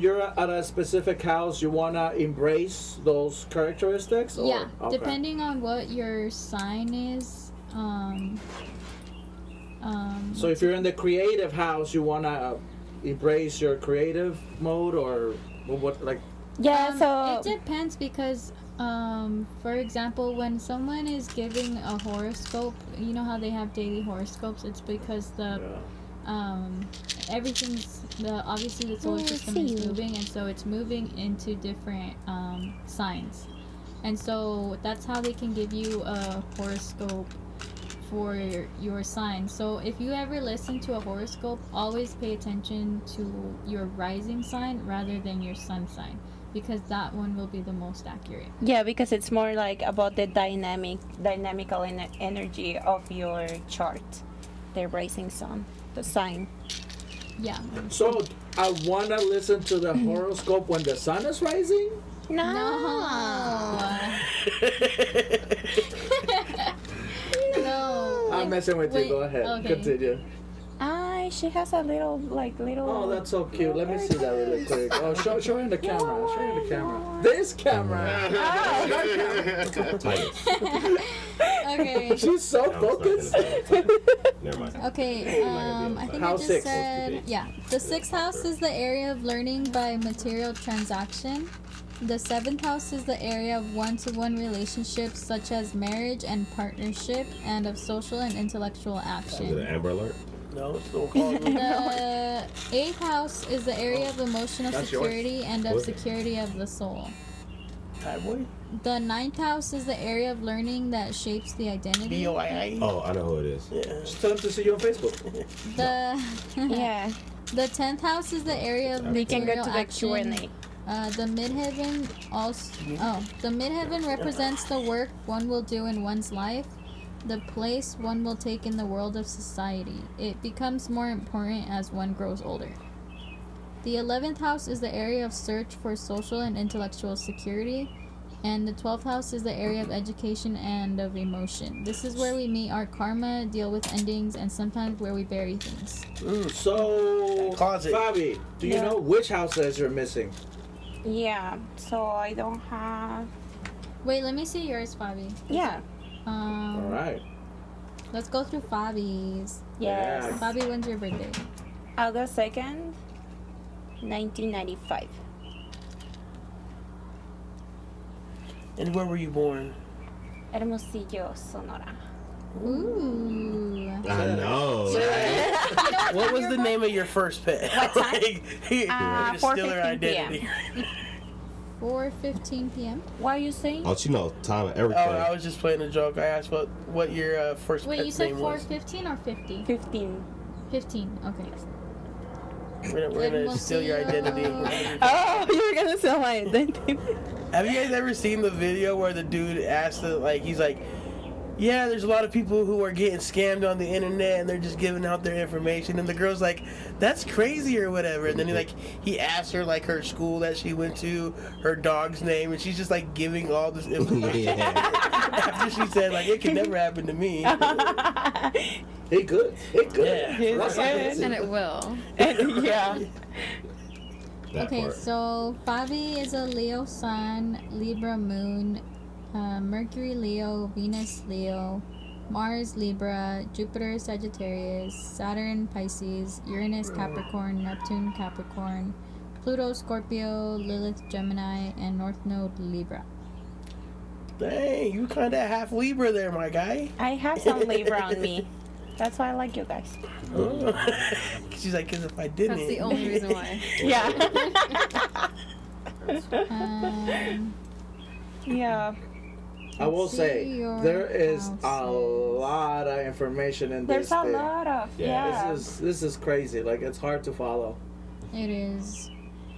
you're at a specific house, you wanna embrace those characteristics? Or? Yeah, Okay. depending on what your sign is. So if you're in the creative house, you wanna embrace your creative mode, or what? Like, Yeah. So it depends because, for example, when someone is giving a horoscope, you know how they have daily horoscopes. It's because everything's obviously the solar system is moving, and so it's moving into different signs. And so that's how they can give you a horoscope for your sign. So if you ever listen to a horoscope, always pay attention to your rising sign rather than your sun sign, because that one will be the most accurate. Yeah, because it's more like about the dynamical energy of your chart, the rising sun, the sign. Yeah. So I wanna listen to the horoscope when the sun is rising? No. No. I'm messing with you. Wait, Go ahead. okay. Continue. She has a little. Oh, that's so cute. Let me see that really quick. Oh, show her in the camera. Show her in the camera. This camera. Okay. She's so focused. Never mind. Okay, I think I House just six. said, yeah. The 6th house is the area of learning by material transaction. The 7th house is the area of one-to-one relationships such as marriage and partnership, and of social and intellectual Is it action. an Amber Alert? No, it's don't call me. The 8th house is the area of emotional That's yours. security and of What? security of the soul. Hi, boy. The 9th house is the area of learning that shapes the identity. B-O-I-I. Oh, I know who it is. Yeah. Just tell them to see you on Facebook. The Yeah, the 10th house is the area of we can go material to the action. Q&A. The midheaven also. Oh, the midheaven represents the work one will do in one's life, the place one will take in the world of society. It becomes more important as one grows older. The 11th house is the area of search for social and intellectual security, and the 12th house is the area of education and of emotion. This is where we meet our karma, deal with endings, and sometimes where we bury things. So, Closet. Fabi, do you know which houses you're missing? Yeah, so I don't have. Wait, let me see yours, Fabi. Yeah. All right. Let's go through Fabi's. Yes. Yeah. Fabi, when's your birthday? August 2nd, 1995. And where were you born? Hermosillo, Sonora. Ooh. I know. What was the name of your first pet? Like, you're to steal her 4:15 identity. 4:15 p.m. What are you saying? Oh, you know time and Oh, everything. I was just playing a joke. I asked what your first Wait, pet's you said name was. 4:15 or 50? 15. 15. Okay. We're gonna steal your identity. Oh, you're gonna sell my identity. Have you guys ever seen the video where the dude asked he's like, yeah, there's a lot of people who are getting scammed on the internet and they're just giving out their information, and the girl's like, that's crazy or whatever, and then he asked her like her school that she went to, her dog's name, and she's just like giving all this information after she said like it could never happen to me. He good. He good. Yeah. That's not easy. And it will. Yeah. That Okay, part. so Fabi is a Leo sun, Libra moon, Mercury Leo, Venus Leo, Mars Libra, Jupiter Sagittarius, Saturn Pisces, Uranus Capricorn, Neptune Capricorn, Pluto Scorpio, Lilith Gemini, and North Node Libra. Dang, you kind of half Libra there, my guy. I have some Libra on me. That's why I like you guys. She's like, cause if I didn't, That's the only reason why. Yeah. Um, Yeah. I will Let's say see your there is a houses. lot of information in There's this a thing. lot of. Yeah. This is crazy. Like, it's hard to follow. it is.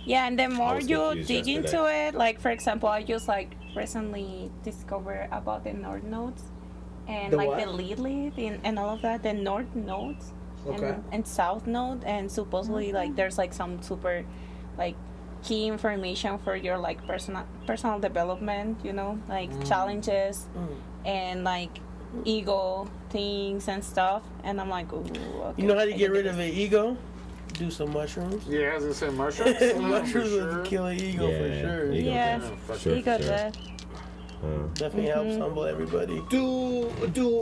Yeah, and the more was you confused dig yesterday. into it, like for example, I just like recently discovered about the North Nodes and The like what? the lead and all of that. The North Nodes Okay. and South Node, and supposedly like there's like some super like key information for your like personal development. You know, like challenges and like ego things and stuff. And I'm like, ooh. Okay, you know how to I get can rid do of this. an ego? Do some mushrooms. Yeah, I was gonna say mushrooms. Mushrooms For will sure. kill an ego for Yeah, sure. ego. Yeah, fuck Sure, ego sure. death. Definitely helps humble everybody.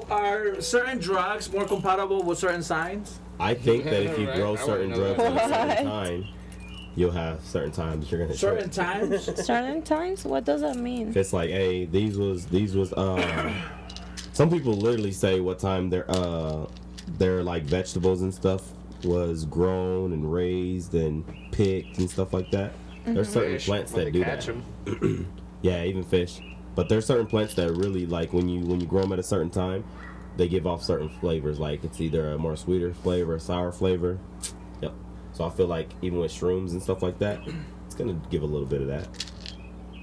Are certain drugs more compatible with certain signs? I think that if you Right, grow I certain wouldn't know drugs at a that. certain time, you'll have certain times you're gonna Certain choke. times? Certain times? What does that mean? If it's like, hey, these was some people literally say what time their like vegetables and stuff was grown and raised and picked and stuff like that. There's certain Fish, plants when that they do catch that. 'em. Yeah, even fish. But there's certain plants that really like when you grow them at a certain time, they give off certain flavors. Like it's either a more sweeter flavor, a sour flavor. Yep. So I feel like even with shrooms and stuff like that, it's gonna give a little bit of that.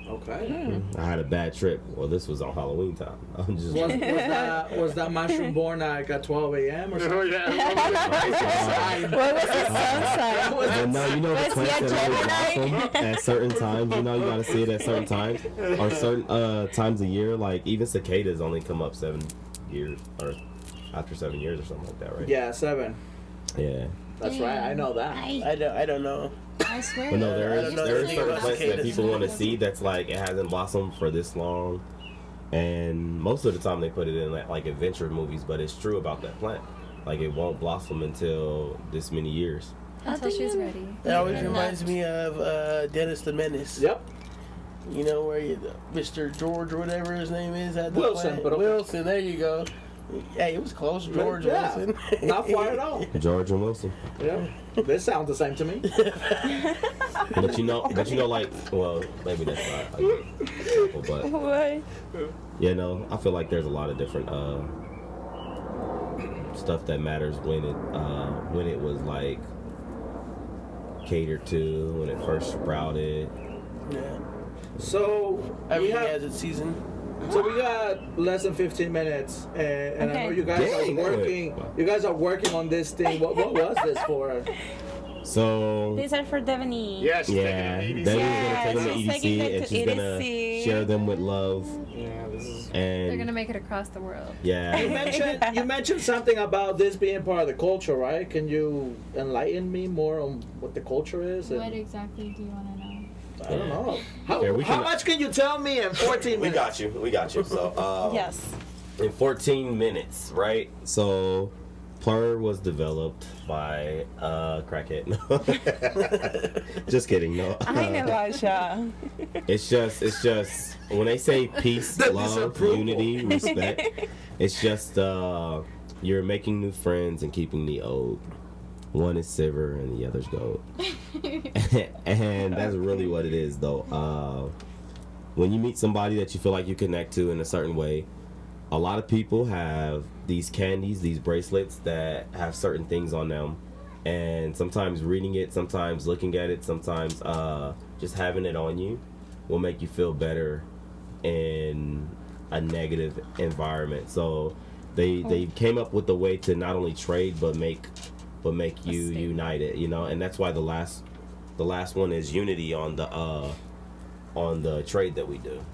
Okay. I had a bad trip. Well, this was on Halloween time. I'm just. Was that mushroom born like at 12 a.m. or something? Oh yeah. What was his sun sign? But no, you know the Was plants he a that only Gemini? blossom at certain times. You know, you gotta see it at certain times or certain times a year. Like even cicadas only come up 7 years or after 7 years or something like that, right? Yeah, 7. Yeah. That's right. I know that. I don't know. I swear. But no, I there don't is know certain anything about plants that cicadas. people want to see that's like it hasn't blossomed for this long, and most of the time they put it in like adventure movies. But it's true about that plant, like it won't blossom until this many years. Until she's ready. It always reminds me of Dennis the Menace. Yep. You know where Mr. George or whatever his name is at the Wilson, plant? but okay. Wilson, there you go. Hey, it was close, George Yeah. Wilson. Not far at all. George and Wilson. Yeah. They sound the same to me. But you know, like, well, maybe that's not a good example, but What? yeah, no, I feel like there's a lot of different stuff that matters when it was like catered to when it first sprouted. Yeah. So we Everything have. has its season. So we got less than 15 minutes, and I know you guys Dang, are working. You guys are working on this thing. What was this for? So These are for Devaney. Yeah, she's yeah, taking Debbie's it gonna take them to she's taking EDC them and to she's gonna EDC. share them with love easy. Yeah, this is. and They're gonna make it across the world. You yeah. mentioned something about this being part of the culture, right? Can you enlighten me more on what the culture is? What exactly do you want to know? I don't know. How, Here, we how can- much can you tell me in 14 minutes? We got you. So Yes. in 14 minutes, right? So Plur was developed by crackhead. Just kidding. No. I know, Asha. It's just when they say peace, The love, disapproval. unity, respect. It's just you're making new friends and keeping the old. One is silver and the other's gold. And that's really what it is, though. When you meet somebody that you feel like you connect to in a certain way, a lot of people have these candies, these bracelets that have certain things on them. And sometimes reading it, sometimes looking at it, sometimes just having it on you will make you feel better in a negative environment. So they came up with a way to not only trade but make you united, you know, and that's why the last one is unity on the trade that we do.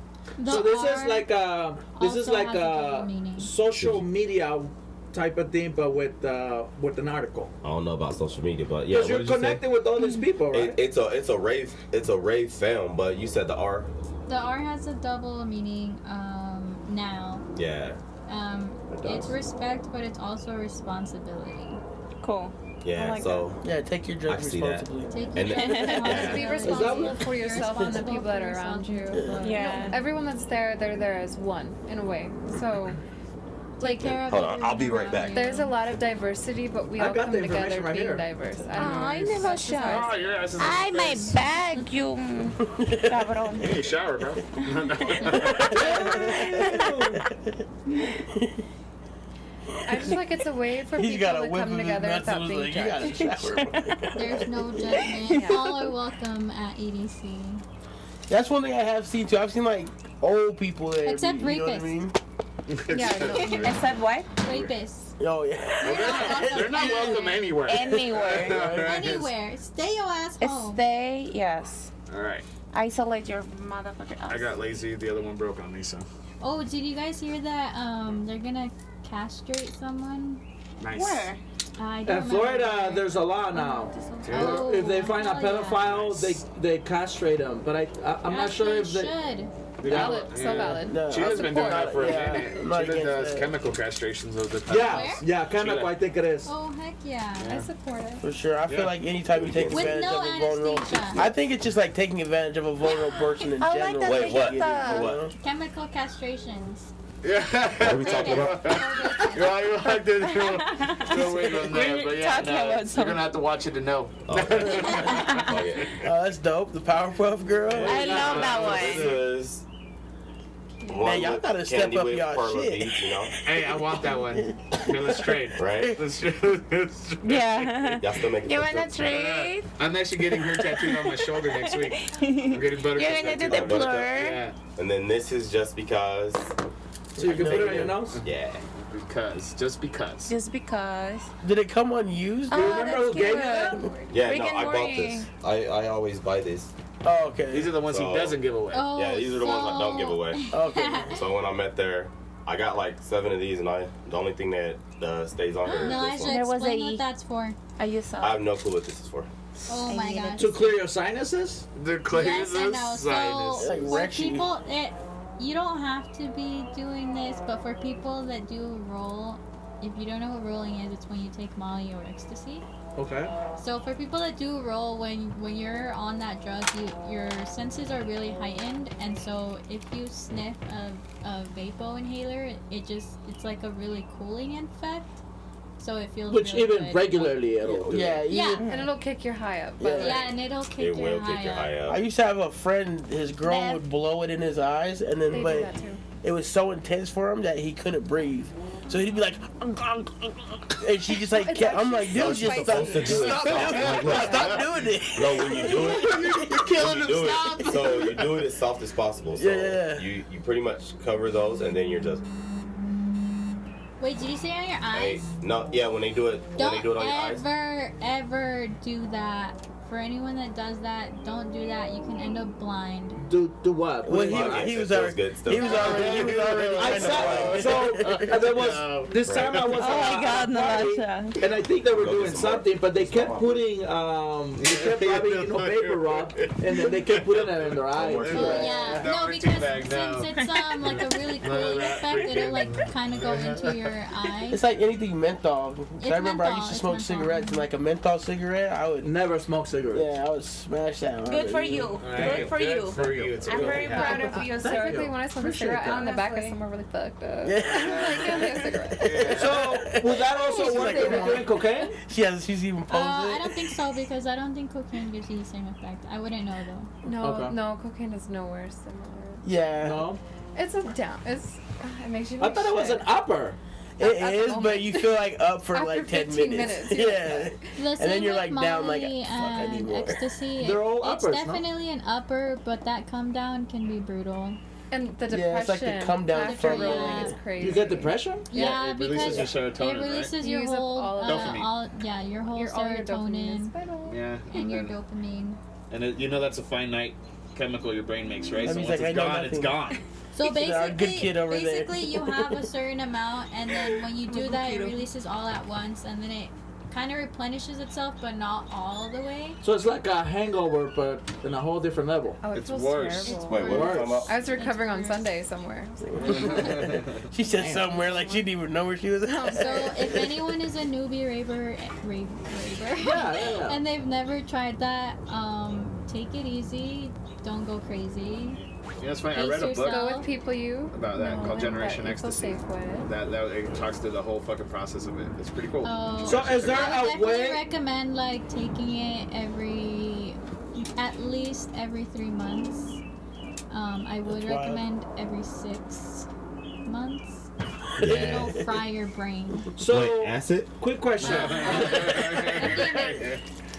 So this is like a meaning. social media type of thing, but with an article. I don't know about social media, but yeah, Because you're connected with all these people, right? it's a rave film, but you said the R. The R has a double meaning now. Yeah. It's respect, but it's also responsibility. Cool. Yeah. like so Yeah, take your I drugs see that. responsibly. Take And your then- Be Yeah. responsible for You're yourself and the responsible people that for are around you. yourself. But Yeah. Everyone that's there, they're there as one in a way. So, like, care of Hold on, everyone I'll be right around back. you. there's a lot of diversity, but we I all got come the together information right being here. diverse. I don't know. I it's never just how Oh, shot. your ass is in Ay, the my face. bag, you cabrón. You need a shower, bro. I just like it's a way for He's people got a to whip come of his together nuts without and was being like, you got judged. a shower. There's no judgment. All are welcome at EDC. That's one thing I have seen too. I've seen like old people there. Except you know what I rapists. mean? Yeah, no, Except what? Rapists. Oh yeah. They're not welcome anywhere. Anywhere. Anywhere. Stay your ass home. Stay, yes. All right. Isolate your motherfucker ass. I got lazy. The other one broke on me, so Oh, did you guys hear that? They're gonna castrate someone. nice. Where? I don't In Florida, remember. there's a law now. Oh, If they find a hell yeah. pedophile, they castrate them. But I'm not As sure they if they. should. valid, so valid. No, Sheeta's been doing that for a Yeah, minute. I'm not Cheetah against does that. chemical castrations of the Yeah, Where? yeah, chemical. Sheila. I think it is. Oh heck yeah. I support it. for sure. I feel Yeah. like anytime you take With advantage no of a vulnerable, anesthesia. I think it's just like taking advantage of a vulnerable person in I like general. that Wait, what? they What? Chemical castrations. Yeah. What are we talking about? Yeah, you like to go wait on that, but yeah, Talking about you're something. gonna have to watch it to know. Oh, yeah. Oh, that's dope. The Powerpuff Girl. I love that This one. is one y'all with gotta step candy up with y'all Perla shit. beads, you know? Hey, I want that one. Okay, let's trade. Right? Let's trade. Yeah. Y'all still making You wanna footprints? trade? I'm actually getting her tattooed on my shoulder next week. I'm getting You're buttercup gonna do tattooed the on Buttercup? blur. Yeah, And then this is just because. So you can put it on your nose? Yeah. just because. Just because. Did it come unused? Oh, remember that's who gave you cute. that? Yeah, Rick no, and I bought Morty. this. I always buy this. Oh, okay. These are the ones he So- doesn't give away. Oh, Yeah, these are the ones I don't give away. Okay. So when I met there, I got like 7 of these, and the only thing that stays on here is No, I this should one. There was explain a- what that's for. I use I have no clue what this is for. Oh I my need it gosh. To clear your sinuses? The clear Yes and no. sinus. So Like for wrecks you. people, you don't have to be doing this, but for people that do roll, if you don't know what rolling is, it's when you take Molly or ecstasy. Okay. So for people that do roll, when you're on that drug, your senses are really heightened, and so if you sniff a vapor inhaler, it's like a really cooling effect. So it feels Which really even good. regularly it'll do. Yeah, Yeah. And it'll kick your high up. Yeah. Yeah, and it'll kick It will kick your high I up. used to have a friend, his girl Meth. would blow it in his eyes, and then They do but that too. it was so intense for him that he couldn't breathe. So he'd be like, and she just like, It's kept, I'm like, actually dude, so just spicy. stop, stop doing it. Stop doing it. No, when you do it, You're killing you him. do Stop. it. So you do it as soft as possible. So Yeah. you pretty much cover those, and then you're just. Wait, did you say on your Hey, eyes? no, yeah, when they do it on Don't your eyes. ever do that. For anyone that does that, don't do that. You can end up blind. Do what? Well, Yeah, he it was feels already, good still. he was already I kind saw. of So there was this time I was. Oh my God, Natasha. And I think they were Go doing get some more. something, but they kept putting they kept having paper rock, and then they kept putting it in their eyes. more too. tea bag. Yeah, No no, more because tea bag, no. since it's like a really cooling effect, it'll like kind of go into your eyes. It's like anything menthol. 'Cause It's I remember I menthol, used to it's smoke menthol. cigarettes, and like a menthol cigarette, I would, Never smoke cigarettes. yeah, I would smash that. Good for you. Good for you. For you. It's a I'm good very thing. proud of you, Typically, sir. when I smoke a Appreciate cigarette, I'm in the that. back of somewhere really fucked up. Yeah. Like, give me a cigarette. So would that also work if you're doing cocaine? She's even posed I it. don't think so because I don't think cocaine gives you the same effect. I wouldn't know though. No, Okay. no, cocaine is nowhere similar. Yeah. No. It's a down. It makes you. I like thought it was shit. an upper. It At the is, moment. but you feel like up for After like 10 15 minutes. minutes, Yeah. The same then you're, with like, down, like, Molly fuck, I need and more. ecstasy. They're all it's uppers, no? definitely an upper, but that come down can be brutal. And the depression Yeah, it's like the come down after from rolling rolling. is crazy. You get depression? Yeah, it releases because your serotonin, it releases right? your Use up whole, all of it. Dopamine. your whole All your dopamine is serotonin vital. Yeah. and your dopamine. And you know that's a finite chemical your brain makes, right? That So means, once like, it's I know gone, it's nothing. gone. So Our good kid over there. basically you have a certain amount, and then when you do that, it releases all at once, and then it kind of replenishes itself, but not all the way. So it's like a hangover, but in a whole different level. Oh, it It's feels worse. terrible. Wait, what are we talking about? I was recovering on worse. Sunday somewhere. I was like, She said somewhere like she didn't even know where she was at. So if anyone is a newbie raver, Yeah. and they've never tried that, take it easy. Don't go crazy. Yeah, that's funny. I Pace read a book yourself. go with people you about that know called and Generation that you feel Ecstasy. safe with. That it talks through the whole fucking process of it. It's pretty cool. Oh. So is there I would a definitely way? recommend like taking it at least every 3 months. I would That's wild. recommend every 6 months. Yeah. It'll fry your brain. So acid? quick question.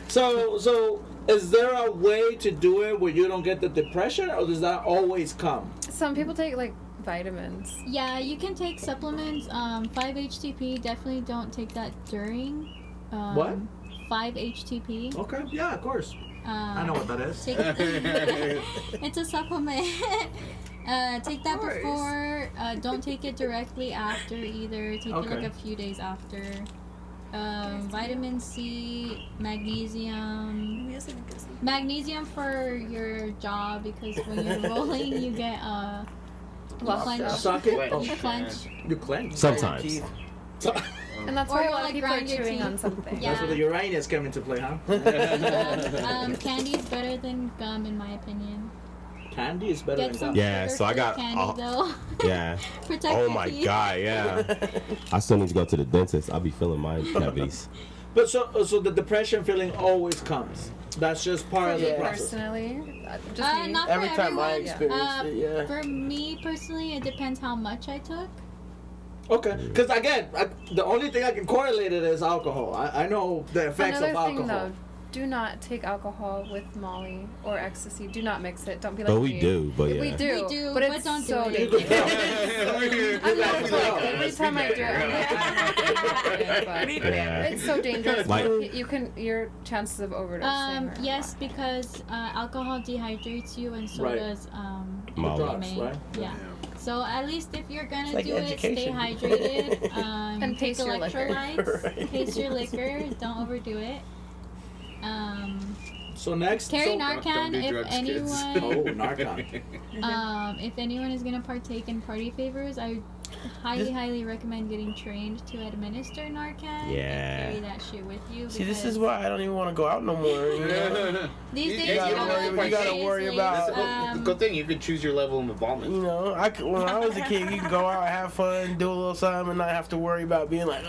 So is there a way to do it where you don't get the depression, or does that always come? Some people take like vitamins. Yeah, you can take supplements. 5-HTP. Definitely don't take that during. What? 5-HTP. Okay. Yeah, of course. I know what that is. Take it's a supplement. Take that Nice. before. Don't take it directly after either. Take it Okay. like a few days after. Vitamin C, magnesium. Magnesium for your jaw because when you're rolling, you get you clench. Suck it. Oh, You clench. you clench. Sometimes. And that's Or why a you'll, lot of like, people are grind your chewing teeth. on something. Yeah. That's where the Uranus come into play, huh? Candy is better than gum in my opinion. Candy is better Get than some gum. Yeah, so I sugar-free got- candy though. Yeah. Protect Oh your my teeth. god, yeah. I still need to go to the dentist. I'll be feeling my cavities. But so the depression feeling always comes. That's just part of the process. Personally, just me. Not Every for time I everyone. experienced it, yeah. For me personally, it depends how much I took. Okay, because again, the only thing I can correlate it is alcohol. I know the effects Another of alcohol. thing though, do not take alcohol with Molly or ecstasy. Do not mix it. Don't be like But we me. do, but yeah. We do, We do, but but it's don't do so it. dangerous. I'm not like every time I do it, I'm like, I'm not doing it, but Yeah. it's so dangerous. Like- You can your chances of overdosing. are Yes, because alcohol dehydrates you, and so Right. does Molly. Drugs, MDMA. right? Yeah. So at least if you're gonna It's like do it, stay education. hydrated. And take taste your liquor. electrolytes. Right. Taste your liquor. Don't overdo it. So next, Carry so, Narcan don't do if drugs, kids. oh, anyone. Narcan. If anyone is gonna partake in party favors, I highly recommend getting trained to administer Narcan. Yeah. And carry that shit with you. See, this because is why I don't even want to go out no more. You know? these days You gotta don't worry- take it you gotta worry seriously. about- That's the good thing. You could choose your level of involvement. You know, when I was a kid, you could go out, have fun, do a little something, and not have to worry about being like,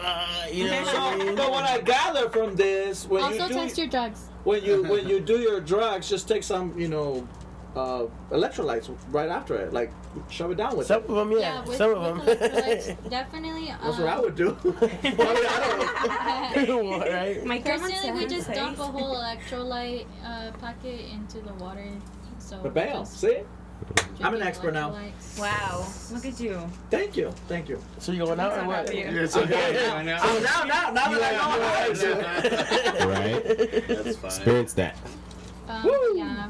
you know what I mean? But what I gather from this, when Also you do, test your drugs. when you do your drugs, just take some, electrolytes right after it, like shove it down with Some it. of them, yeah. with, Some with of them. electrolytes, definitely. That's what I would do. I don't know. Right? My grandma Personally, we said just safe. dump a whole electrolyte packet into the water. So But bam, just see? I'm an drinking expert now. electrolytes. Wow, look at you. Thank you. So you going out or what? Yeah, so now Oh, now that I know how to. Right? That's fine. Experience that. Yeah.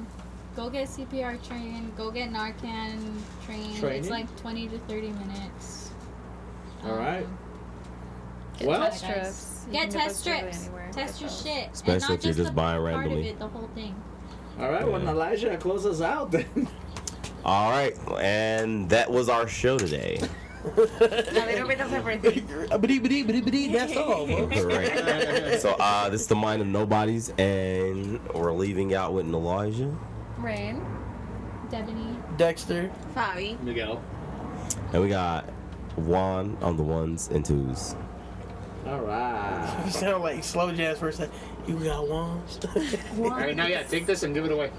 Go get CPR trained. Go get Narcan trained. Training? It's like 20 to 30 minutes. All right. Get Well- test strips. You Get can test those literally strips. anywhere. Test Get your those. shit. Especially and not if you're just the buying part randomly. of it, the whole thing. All right, when Yeah. Elijah closes out, then. All right, and that was our show today. A little bit of everything. That's all, folks. Correct. So this is the Mind of Nobodies, and we're leaving out with Elijah. Rain. Debony. Dexter. Fabi. Miguel. And we got Juan on the ones and twos. All right. You sound like slow jazz for a second. You got wands. All right, now take this and give it away.